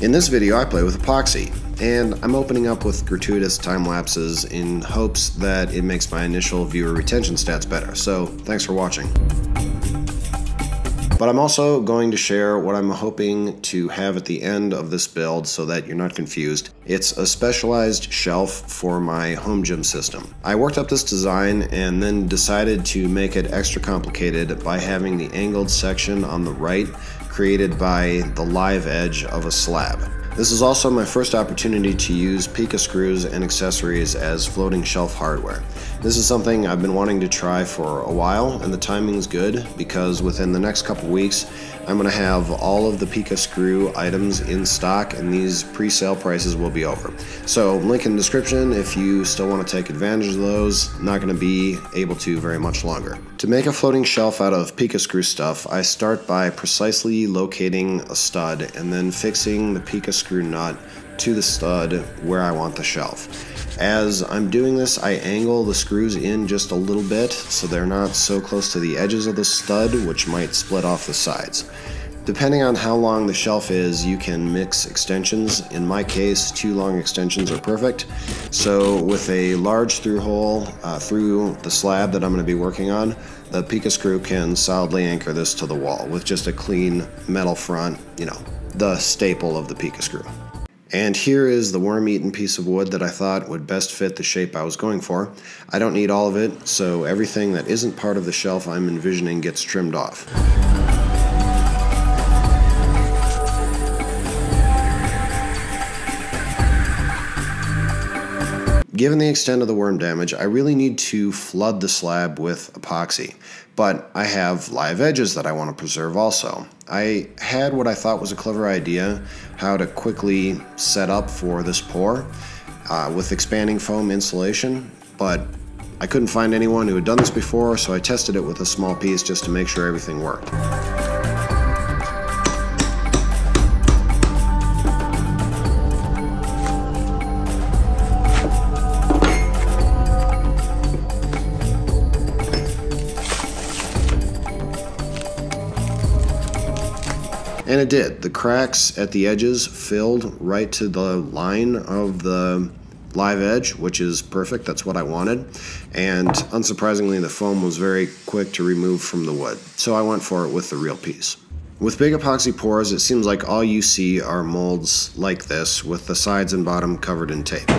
In this video I play with epoxy, and I'm opening up with gratuitous time lapses in hopes that it makes my initial viewer retention stats better, so thanks for watching. But I'm also going to share what I'm hoping to have at the end of this build so that you're not confused. It's a specialized shelf for my home gym system. I worked up this design and then decided to make it extra complicated by having the angled section on the right created by the live edge of a slab. This is also my first opportunity to use PIKA screws and accessories as floating shelf hardware. This is something I've been wanting to try for a while, and the timing's good because within the next couple weeks I'm going to have all of the PIKA screw items in stock and these pre-sale prices will be over. So link in the description if you still want to take advantage of those. Not going to be able to very much longer. To make a floating shelf out of PIKA screw stuff, I start by precisely locating a stud and then fixing the PIKA screw nut to the stud where I want the shelf. As I'm doing this, I angle the screws in just a little bit so they're not so close to the edges of the stud, which might split off the sides. Depending on how long the shelf is, you can mix extensions. In my case, 2 long extensions are perfect. So with a large through hole through the slab that I'm going to be working on, the PIKA screw can solidly anchor this to the wall with just a clean metal front, the staple of the PIKA screw. And here is the worm-eaten piece of wood that I thought would best fit the shape I was going for. I don't need all of it, so everything that isn't part of the shelf I'm envisioning gets trimmed off. Given the extent of the worm damage, I really need to flood the slab with epoxy, but I have live edges that I want to preserve also. I had what I thought was a clever idea, how to quickly set up for this pour with expanding foam insulation, but I couldn't find anyone who had done this before, so I tested it with a small piece just to make sure everything worked. And it did. The cracks at the edges filled right to the line of the live edge, which is perfect. That's what I wanted. And unsurprisingly, the foam was very quick to remove from the wood. So I went for it with the real piece. With big epoxy pours, it seems like all you see are molds like this with the sides and bottom covered in tape.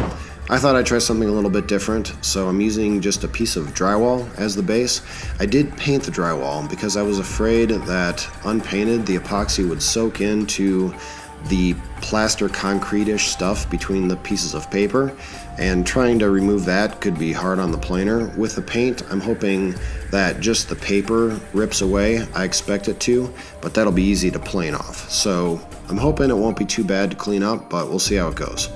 I thought I'd try something a little bit different, so I'm using just a piece of drywall as the base. I did paint the drywall because I was afraid that unpainted the epoxy would soak into the plaster concrete-ish stuff between the pieces of paper, and trying to remove that could be hard on the planer. With the paint, I'm hoping that just the paper rips away. I expect it to, but that'll be easy to plane off. So I'm hoping it won't be too bad to clean up, but we'll see how it goes.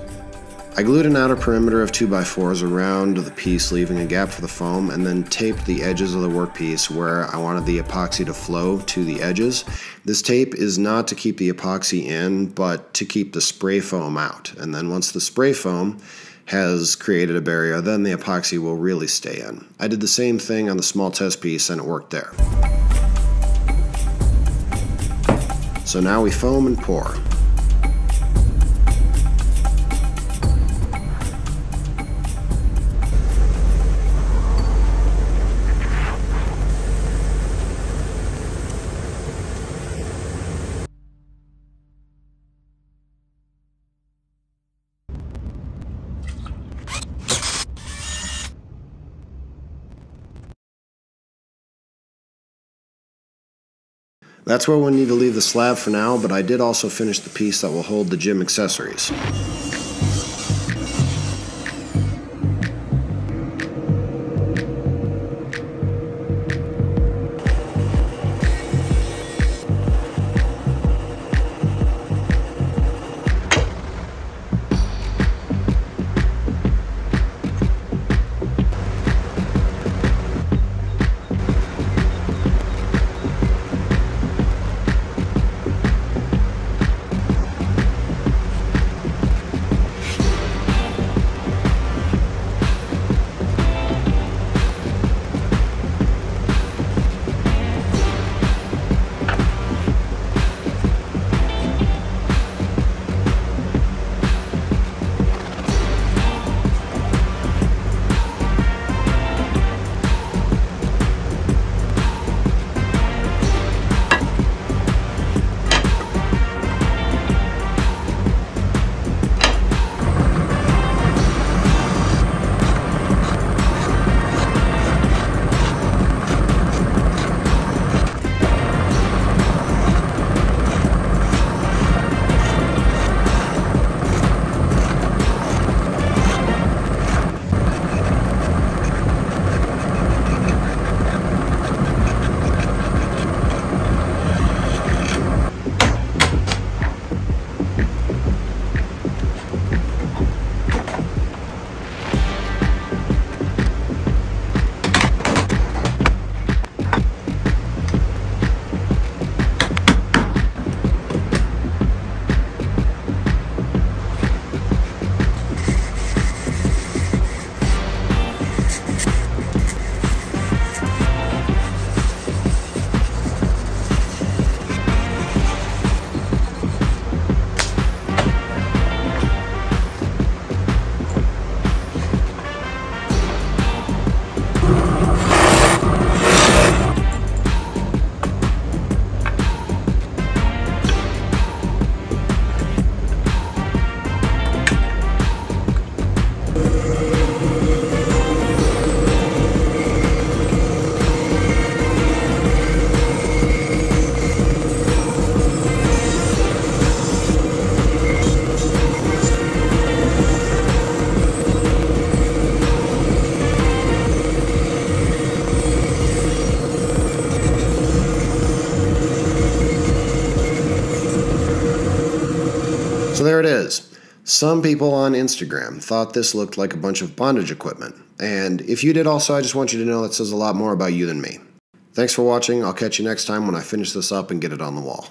I glued an outer perimeter of 2x4s around the piece, leaving a gap for the foam, and then taped the edges of the workpiece where I wanted the epoxy to flow to the edges. This tape is not to keep the epoxy in, but to keep the spray foam out. And then once the spray foam has created a barrier, then the epoxy will really stay in. I did the same thing on the small test piece and it worked there. So now we foam and pour. That's where we'll need to leave the slab for now, but I did also finish the piece that will hold the gym accessories. So there it is. Some people on Instagram thought this looked like a bunch of bondage equipment. And if you did also, I just want you to know that says a lot more about you than me. Thanks for watching. I'll catch you next time when I finish this up and get it on the wall.